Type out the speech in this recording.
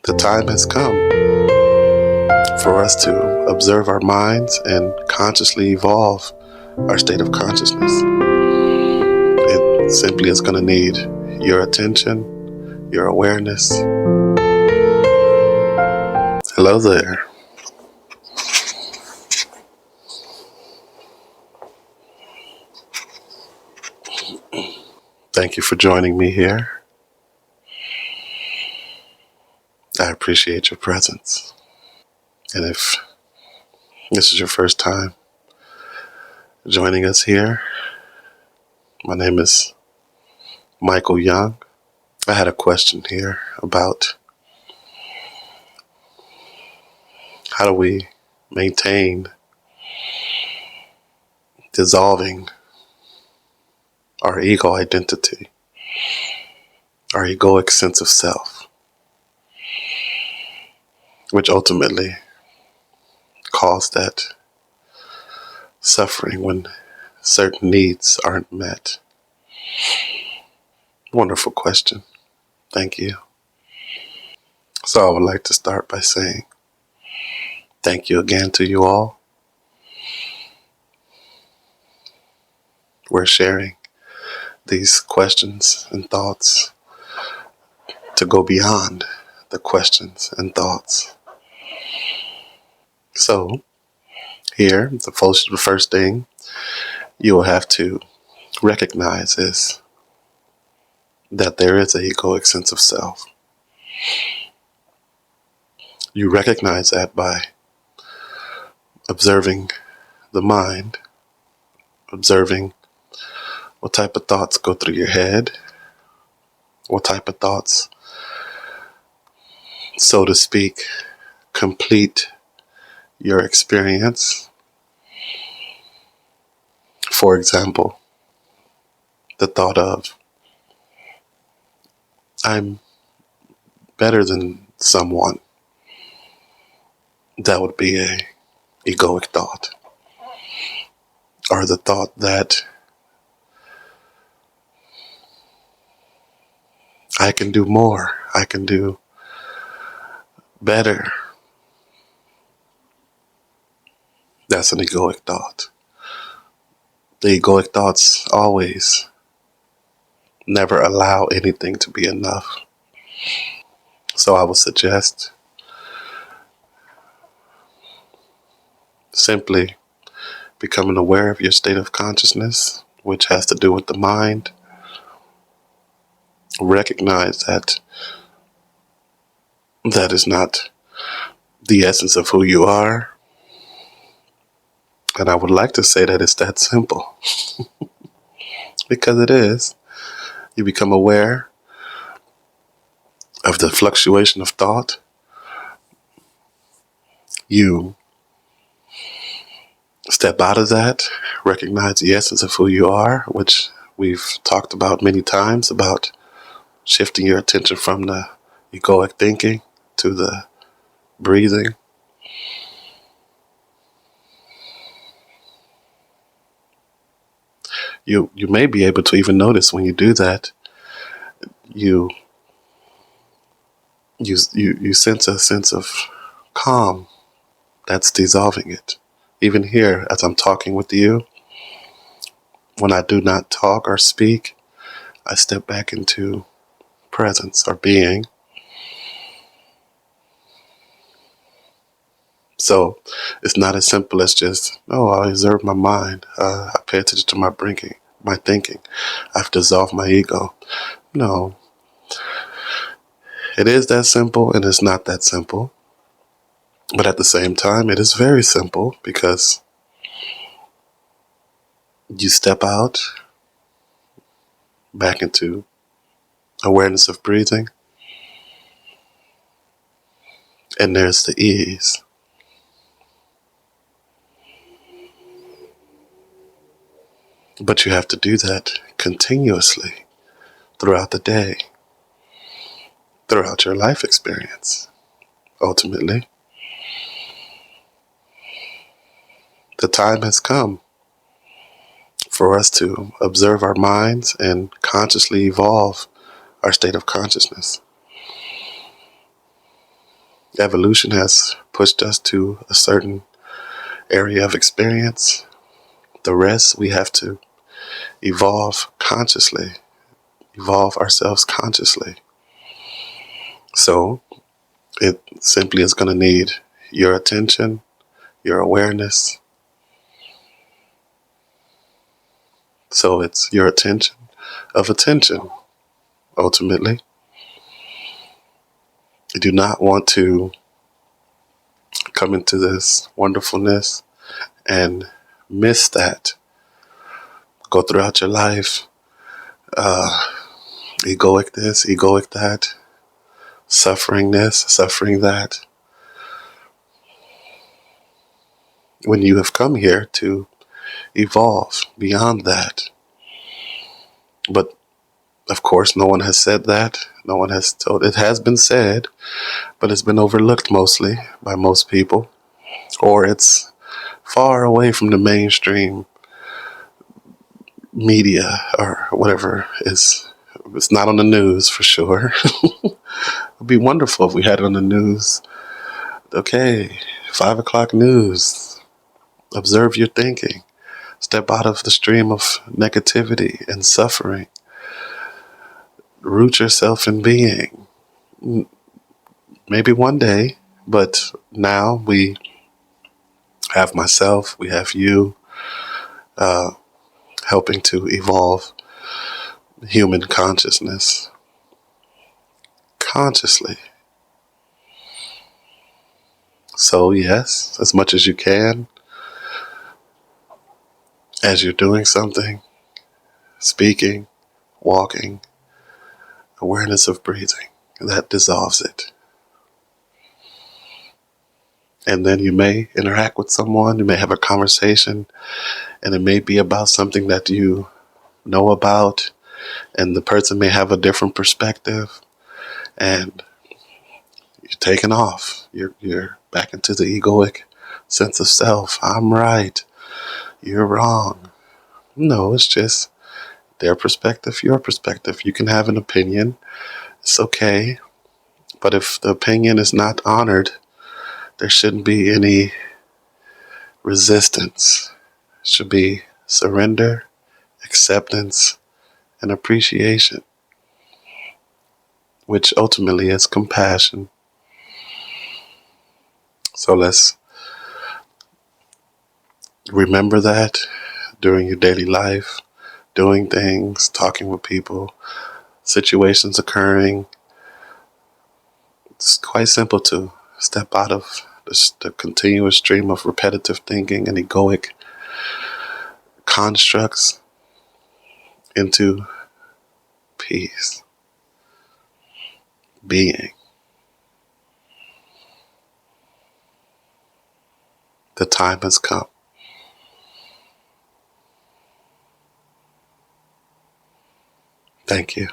The time has come for us to observe our minds and consciously evolve our state of consciousness. It simply is going to need your attention, your awareness. Hello there. Thank you for joining me here. I appreciate your presence. And if this is your first time joining us here, my name is Michael Young. I had a question here about how do we maintain dissolving our ego identity, our egoic sense of self, which ultimately cause that suffering when certain needs aren't met. Wonderful question. Thank you. So I would like to start by saying thank you again to you all. We're sharing these questions and thoughts to go beyond the questions and thoughts. So here, the first thing you will have to recognize is that there is an egoic sense of self. You recognize that by observing the mind, observing what type of thoughts go through your head, what type of thoughts, so to speak, complete your experience. For example, the thought of, I'm better than someone. That would be a egoic thought. Or the thought that I can do more, I can do better. That's an egoic thought. The egoic thoughts always never allow anything to be enough. So I would suggest simply becoming aware of your state of consciousness, which has to do with the mind. Recognize that that is not the essence of who you are. And I would like to say that it's that simple. Because it is. You become aware of the fluctuation of thought. You step out of that, recognize the essence of who you are, which we've talked about many times, about shifting your attention from the egoic thinking to the breathing. You may be able to even notice when you do that, you sense a sense of calm that's dissolving it. Even here, as I'm talking with you, when I do not talk or speak, I step back into presence or being. So it's not as simple as just, I observe my mind. I pay attention to my thinking. I've dissolved my ego. No. It is that simple and it's not that simple. But at the same time, it is very simple because you step out back into awareness of breathing, and there's the ease. But you have to do that continuously throughout the day, throughout your life experience. Ultimately, the time has come for us to observe our minds and consciously evolve our state of consciousness. Evolution has pushed us to a certain area of experience. The rest, we have to evolve consciously, evolve ourselves consciously. So it simply is going to need your attention, your awareness. So it's your attention of attention, ultimately. You do not want to come into this wonderfulness and miss that. Go throughout your life, egoic this, egoic that, suffering this, suffering that. When you have come here to evolve beyond that. But of course, no one has said that. No one has told. It has been said, but it's been overlooked mostly by most people, or it's far away from the mainstream media or whatever is. It's not on the news for sure. It would be wonderful if we had it on the news. Okay, 5 o'clock news. Observe your thinking. Step out of the stream of negativity and suffering. Root yourself in being. Maybe one day, but now we have myself, we have you, helping to evolve human consciousness consciously. So yes, as much as you can, as you're doing something, speaking, walking, awareness of breathing, that dissolves it. And then you may interact with someone, you may have a conversation, and it may be about something that you know about, and the person may have a different perspective, and you're taking off. You're back into the egoic sense of self. I'm right. You're wrong. No, it's just their perspective, your perspective. You can have an opinion. It's okay. But if the opinion is not honored, there shouldn't be any resistance. It should be surrender, acceptance, and appreciation, which ultimately is compassion. So let's remember that during your daily life, doing things, talking with people, situations occurring. It's quite simple to step out of the continuous stream of repetitive thinking and egoic constructs into peace, being. The time has come. Thank you.